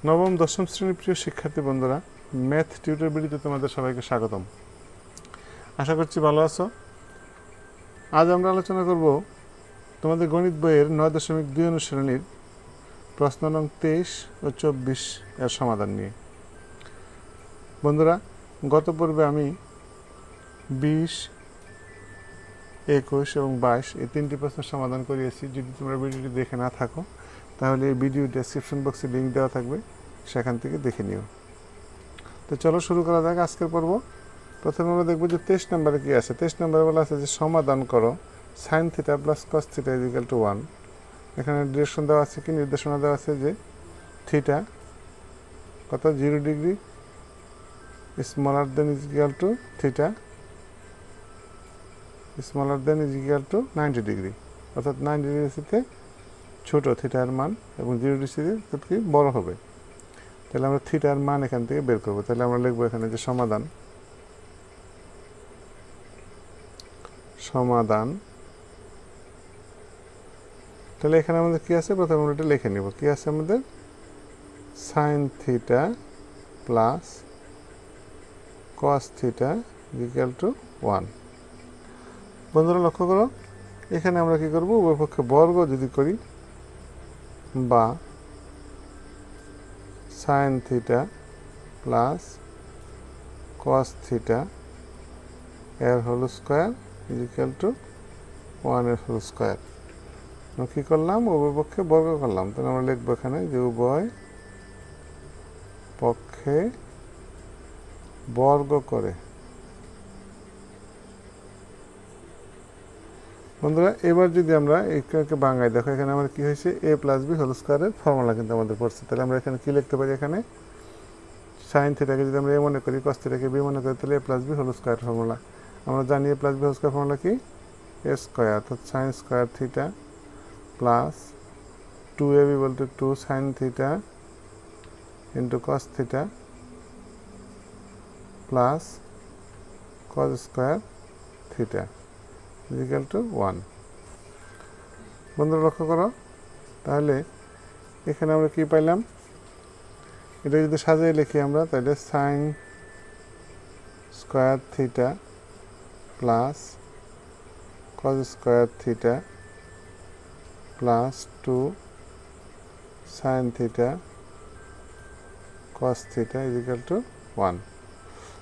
নবম দশম শ্রেণীর প্রিয় শিক্ষার্থী বন্ধুরা, ম্যাথ টিউটর ভিডিওতে তোমাদের সবাইকে স্বাগতম। আশা করছি ভালো আছো। আজ আমরা আলোচনা করব তোমাদের গণিত বইয়ের 9.2 অনুশীলনীর প্রশ্ন নং 23 ও 24 এর সমাধান নিয়ে। বন্ধুরা, গত পর্বে আমি 20, 21 এবং 22 এই তিনটি প্রশ্নের সমাধান করিয়েছি। যদি তোমরা ভিডিওটি দেখে না থাকো তাহলে এই ভিডিও ডেসক্রিপশন বক্সে লিঙ্ক দেওয়া থাকবে, সেখান থেকে দেখে নিও। তো চলো শুরু করা যাক আজকের পর্ব। প্রথমে আমরা দেখব যে 23 নম্বরে কী আছে। 23 নম্বরে বলা আছে যে সমাধান করো sine theta plus cos theta equal to 1। এখানে ডিরেকশন দেওয়া আছে, কি নির্দেশনা দেওয়া আছে যে থিটা কত 0 degree smaller than equal to theta smaller than equal to 90 degree, অর্থাৎ 90 ডিগ্রিতে ছোটো থিটার মান এবং 0 ডিগ্রিতে কি বড় হবে। তাহলে আমরা থিটার মান এখান থেকে বের করবো। তাহলে আমরা লিখবো এখানে যে সমাধান তাহলে এখানে আমাদের কি আছে, প্রথমে আমরা এটা লিখে নিব। কি আছে আমাদের? Sign theta plus cos theta equal to 1। বন্ধুরা লক্ষ্য করো, এখানে আমরা কি করব, উভয় পক্ষে বর্গ যদি করি বা sign theta plus cos theta এর হোল স্কোয়ার ইকুয়াল টু 1 এর হোল স্কোয়ার। আমরা কী করলাম, উভয় পক্ষে বর্গ করলাম। তাহলে আমরা লিখবো এখানে যে উভয় পক্ষে বর্গ করে। বন্ধুরা, এবার যদি আমরা এটাকে বাঙাই, দেখো এখানে আমার কি হয়েছে, এ প্লাস বি হোল স্কোয়ারের ফর্মুলা কিন্তু আমাদের পড়ছে। তাহলে আমরা এখানে কি লিখতে পারি, এখানে সাইন থিটাকে যদি আমরা এ মনে করি, কস থিটাকে বি মনে করি, তাহলে A plus B whole square formula. আমরা জানি A plus B whole square formula কি, এ স্কোয়ার, অর্থাৎ sine square theta plus 2ab equal to 2 sine theta into cos theta plus cos square theta equal to 1। বন্ধুরা লক্ষ্য করো, তাহলে এখানে আমরা কি পাইলাম, এটা যদি সাজিয়ে লিখি আমরা, তাহলে sign square theta plus cos square theta plus 2 sine theta cos theta equal to 1।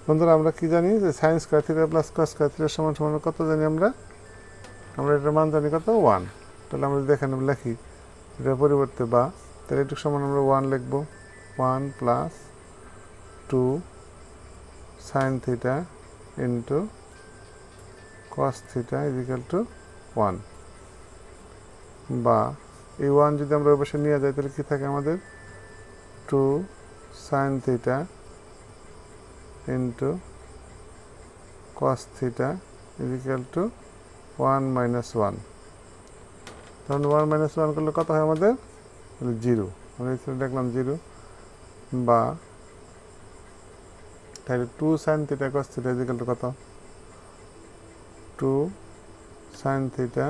বন্ধুরা আমরা কি জানি যে sign square theta plus cos square theta সমান সমান কত জানি আমরা এটার মান জানি কত, 1। তাহলে আমরা যদি এখানে লিখি এটার পরিবর্তে বা, তাহলে এটুকু সমান আমরা 1 লিখবো। 1 plus 2 sine theta into cos theta equal to 1। বা এই 1 যদি আমরা অবশ্যই নিয়ে যাই, তাহলে কী থাকে আমাদের, 2 sine theta into cos theta equal to 1 minus 1। তখন 1 মাইনাস 1 করলে কত হয় আমাদের, 0। আমরা এখানে দেখলাম 0। বা তাহলে 2 sine theta cos theta equal two কত, 2 sine theta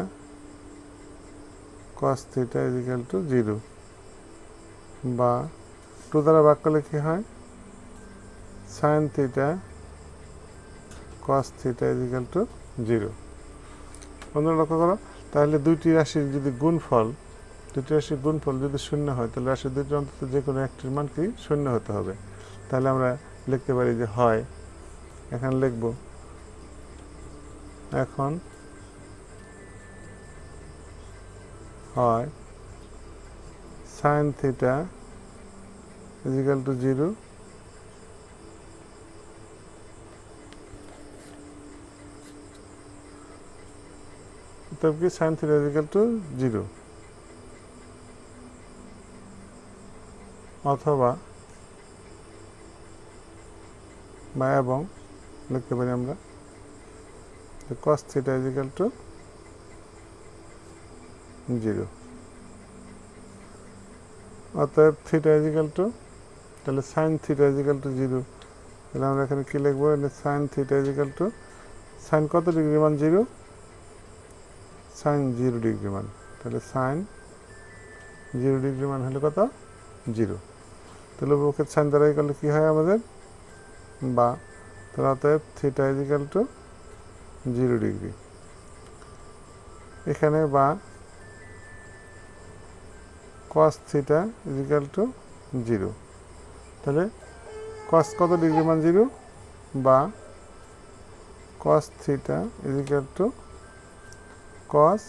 cos theta equal to 0। বা 2 দ্বারা ভাগ করলে কী হয়, sine theta cos theta equal to 0। বন্ধুরা লক্ষ্য করো, তাহলে দুইটি রাশির গুণফল যদি শূন্য হয়, তাহলে রাশি দুইটির অন্তত যে কোনো একটির মান কি শূন্য হতে হবে। তাহলে আমরা লিখতে পারি যে হয়, এখানে লিখব এখন হয় সাইন থিটা ইকুয়াল টু 0 তবে কি সাইন থিটা ইকুয়াল টু 0, অথবা বা এবং লিখতে পারি আমরা কস থিটা ইকুয়াল টু 0। অতএব থিটা ইকুয়াল টু, তাহলে সাইন থিটা ইকুয়াল টু 0। তাহলে আমরা এখানে কি লিখবো, sine theta equal to, sine কত ডিগ্রি মান, 0, সাইন 0 ডিগ্রি মান। তাহলে সাইন 0 ডিগ্রি মান হলে কত, 0। তাহলে উভয়পক্ষের সাইন দ্বারা করলে কী হয় আমাদের বা, তাহলে অতএব থিটা ইজিক্যাল টু 0 ডিগ্রি। এখানে বা কস থিটা ইজিক্যাল টু 0, তাহলে কস কত ডিগ্রি মান 0, বা cos theta equal to cos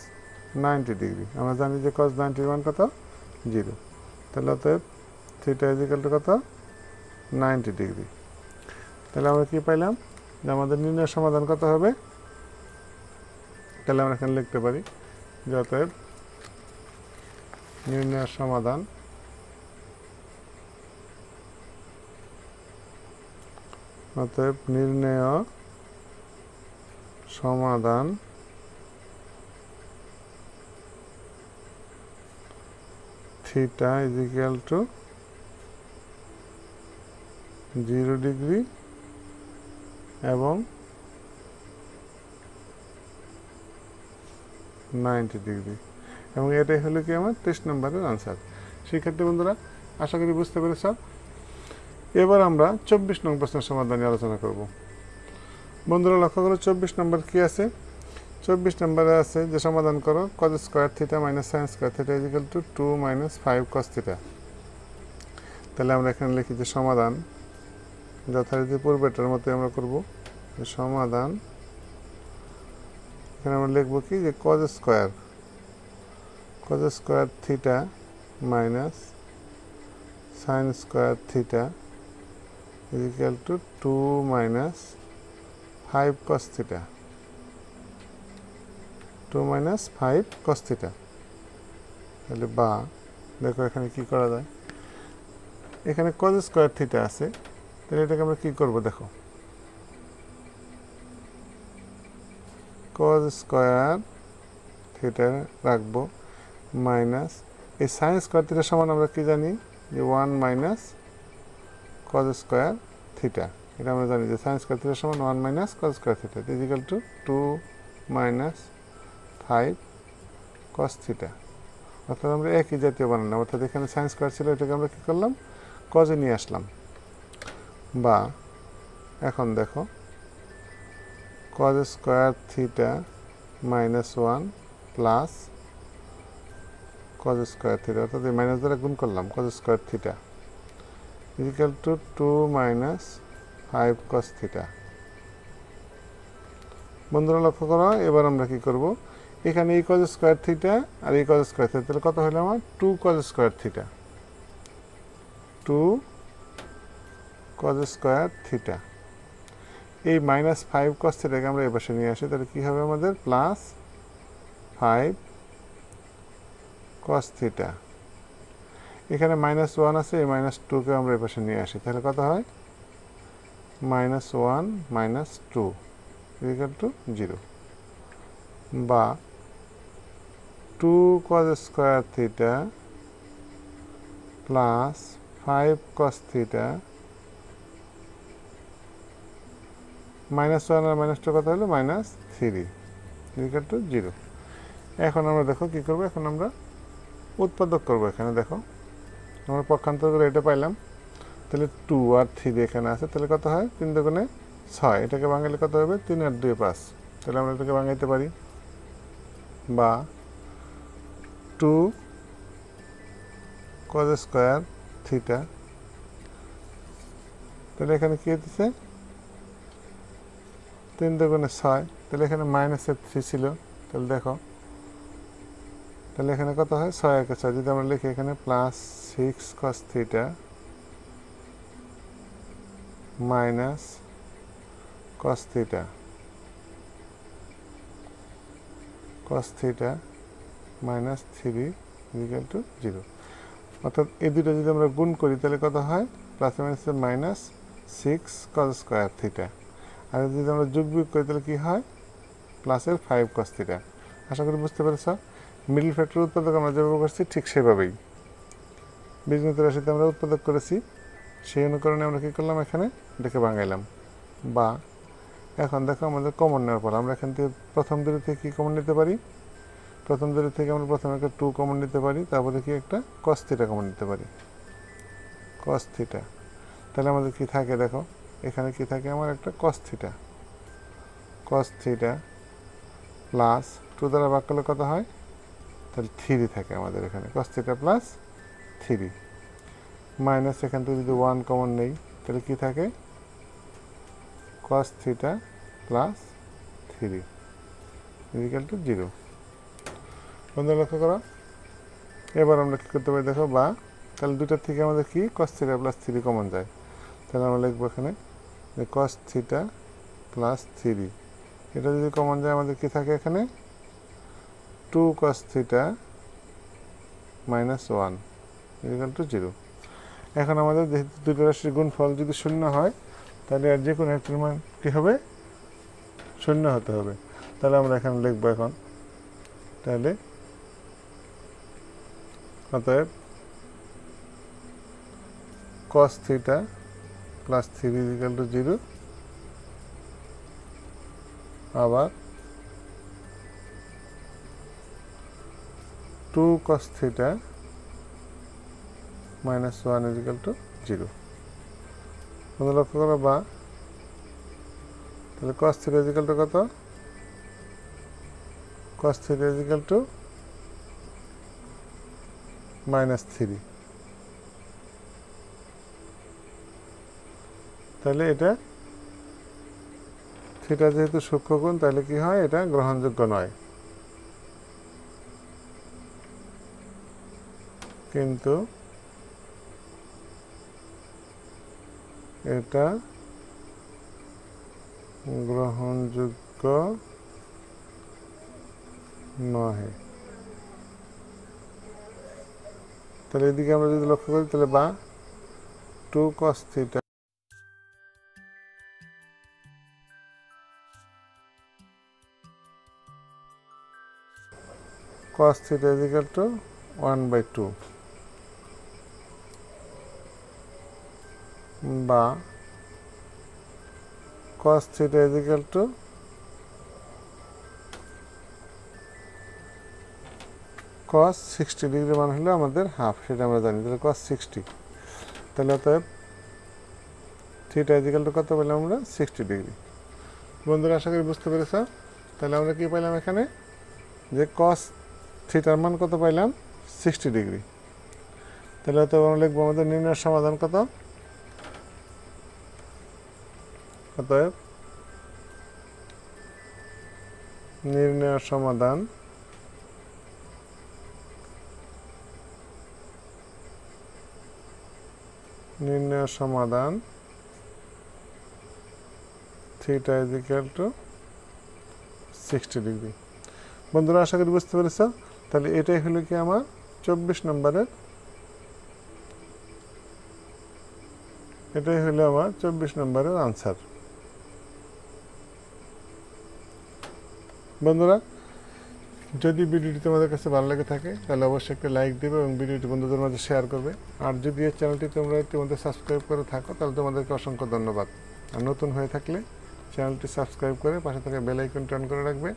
90 degree. আমরা জানি যে কস 90 মান কত 0, তাহলে অতএব থিটা ইজিক্যাল টু কত 90 ডিগ্রি। তাহলে আমরা কি পাইলাম যে আমাদের নির্ণয় সমাধান কত হবে, তাহলে আমরা এখানে লিখতে পারি যে অতএব নির্ণয় সমাধান থিটা ইজিক্যাল টু 0 ডিগ্রি এবং 90 ডিগ্রি, এবং এটাই হলো কি আমার 23 নম্বরের আনসার। শিক্ষার্থী বন্ধুরা, আশা করি বুঝতে পেরেছ। এবার আমরা 24 নম্বর প্রশ্নের সমাধান নিয়ে আলোচনা করব। বন্ধুরা লক্ষ্য করো 24 নম্বর কি আছে। 24 নম্বরে আছে যে সমাধান করো cos square theta minus sine square theta equal to 2 minus 5 cos theta. তাহলে আমরা এখানে লিখি যে সমাধান যথারীতি পূর্বেটার মতো আমরা করব। সমাধান এখানে আমরা লিখব কি যে cos square theta minus sine square theta equal to 2 minus 5 cos theta, 2 minus 5 cos theta. তাহলে বা দেখো এখানে কি করা যায়, এখানে cos স্কয়ার থিটা আছে, তাহলে এটাকে আমরা কি করব দেখো, cos স্কয়ার থিটা রাখবো মাইনাস এই সাইন স্কয়ার থিটার সমান আমরা কি জানি যে 1 মাইনাস cos স্কয়ার থিটা। এটা আমরা জানি যে সাইন স্কয়ার থিটার সমান 1 minus cos square theta equal to 2 minus 5 cos theta. অর্থাৎ আমরা একই জাতীয় বানালাম, অর্থাৎ এখানে সাইন স্কয়ার ছিল, এটাকে আমরা কি করলাম কজে নিয়ে আসলাম। বা এখন দেখো cos square theta minus 1 plus cos square theta, অর্থাৎ এই মাইনাস দ্বারা গুণ করলাম cos square theta equal to 2 minus 5 cos theta. বন্ধুরা লক্ষ্য করো, এবার আমরা কি করব, এখানে এই cos স্কয়ার থিটা আর এই cos স্কয়ার থিটা, তাহলে কত হলো আমার 2 cos square theta, 2 cos square theta. এই মাইনাস 5 cos থিটাকে আমরা এই পাশে নিয়ে আসি, তাহলে কি হবে আমাদের প্লাস 5 cos থিটা। এখানে মাইনাস 1 আছে, এই মাইনাস 2কে আমরা এই পাশে নিয়ে আসি, তাহলে কত হয় মাইনাস 1 মাইনাস 2 ইকুয়াল টু 0। বা 2 cos square theta plus 5 cos theta minus 1 আর মাইনাস 2 কত হলো মাইনাস 3 ইকুয়াল টু 0। এখন আমরা দেখো কি করব, এখন আমরা উৎপাদক করব। এখানে দেখো আমরা পক্ষান্তর করে এটা পাইলাম, তাহলে 2 আর 3 এখানে আছে, তাহলে কত হয় 3 দুগুণে 6, এটাকে ভাঙালে কত হবে 3 আর 2 5, তাহলে আমরা এটাকে ভাঙাইতে পারি। বা 2 cos স্কয়ার থিটা, তাহলে এখানে কি হচ্ছে 3 দুগুণে 6, তাহলে এখানে মাইনাসের 3 ছিল, তাহলে দেখো তাহলে এখানে কত হয় 6 একে 6, যদি আমরা লিখি এখানে plus 6 cos theta minus cos theta minus 3 equal to 0। অর্থাৎ এই দুটো যদি আমরা গুণ করি তাহলে কত হয় প্লাস মাইনাসে মাইনাস 6 cos স্কয়ার থিটা, আর যদি আমরা যোগ বিয়োগ করি তাহলে কি হয় প্লাসের 5 cos থিটা। আশা করি বুঝতে পেরেছ। মিডল ফ্যাক্টর উৎপাদক আমরা যেভাবে করছি ঠিক সেভাবেই বীজগণিত রাশিতে আমরা উৎপাদক করেছি, সেই অনুকরণে আমরা কী করলাম এখানে এটাকে ভাঙাইলাম। বা এখন দেখো আমাদের কমন নেওয়ার পর আমরা এখান থেকে প্রথম দুটো থেকে কী কমন নিতে পারি, প্রথম দুটো থেকে আমরা প্রথমে একটা 2 কমন নিতে পারি, তারপরে কি একটা cos থিটা কমন নিতে পারি। cos theta. তাহলে আমাদের কি থাকে দেখো, এখানে কি থাকে আমার একটা cos থিটা প্লাস 2 দ্বারা ভাগ করলে কত হয়, তাহলে 3 থাকে আমাদের এখানে cos থিটা প্লাস 3 মাইনাস এখান থেকে যদি 1 কমন নেই তাহলে কি থাকে cos theta plus 3 equal to 0। বন্ধুরা লক্ষ্য করো, এবার আমরা কি করতে পারি দেখো, বা তাহলে দুটার থেকে আমাদের কি cos থিটা প্লাস 3 কমন যায়, তাহলে আমরা লিখবো এখানে যে cos থিটা প্লাস 3, এটা যদি কমন যায় আমাদের কি থাকে এখানে 2 cos theta minus 1 equal to 0। এখন আমাদের যেহেতু দুটো রাশির গুণফল যদি শূন্য হয় তাহলে আর যে কোনো একটির মান কী হবে, শূন্য হতে হবে। তাহলে আমরা এখানে লিখবো এখন, তাহলে অতএব cos theta plus 3 equal to 0, আবার 2 cos theta minus 1 equal to 0। বন্ধু লক্ষ্য করো, বা তাহলে cos থিটা ইকুয়াল টু কত, cos theta equal two minus 3। তাহলে এটা থিটা যেহেতু সূক্ষ্মকোণ তাহলে কি হয়, এটা গ্রহণযোগ্য নয়, কিন্তু এটা গ্রহণযোগ্য নয়। তাহলে এদিকে আমরা যদি লক্ষ্য করি তাহলে বা 2 cos theta cos theta equal two 1/2, বা cos theta equal two cos 60 degree মান হলো আমাদের হাফ, সেটা আমরা জানি, তাহলে cos 60। তাহলে অতএব থিটা ইকুয়াল টু কত পেলাম আমরা, 60 ডিগ্রি। বন্ধুরা আশা করি বুঝতে পেরেছ। তাহলে আমরা কি পাইলাম এখানে, যে cos থিটার মান কত পাইলাম, 60 ডিগ্রি। তাহলে অতএব আমরা লিখবো আমাদের নির্ণয়ের সমাধান কত, অতএব নির্ণয়ের সমাধান থিটা ইকুয়াল টু 60 ডিগ্রি। বন্ধুরা আশা করি বুঝতে পেরেছ। তাহলে এটাই হলো কি আমার 24 নম্বরের, এটাই হলো আমার 24 নম্বরের আনসার। বন্ধুরা যদি ভিডিওটি তোমাদের কাছে ভালো লেগে থাকে তাহলে অবশ্যই একটা লাইক দেবে এবং ভিডিওটি বন্ধুদের মাঝে শেয়ার করবে। আর যদি এই চ্যানেলটি তোমরা ইতিমধ্যে সাবস্ক্রাইব করে থাকো তাহলে তোমাদেরকে অসংখ্য ধন্যবাদ। আর নতুন হয়ে থাকলে চ্যানেলটি সাবস্ক্রাইব করে পাশে থাকা বেল আইকনটি অন করে রাখবে,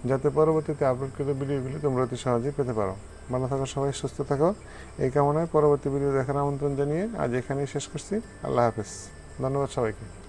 যাতে পরবর্তীতে আপলোডকৃত ভিডিওগুলি তোমরা অতি সহজেই পেতে পারো। ভালো থাকো সবাই, সুস্থ থাকো, এই কামনায় পরবর্তী ভিডিও দেখার আমন্ত্রণ জানিয়ে আজ এখানেই শেষ করছি। আল্লাহ হাফেজ, ধন্যবাদ সবাইকে।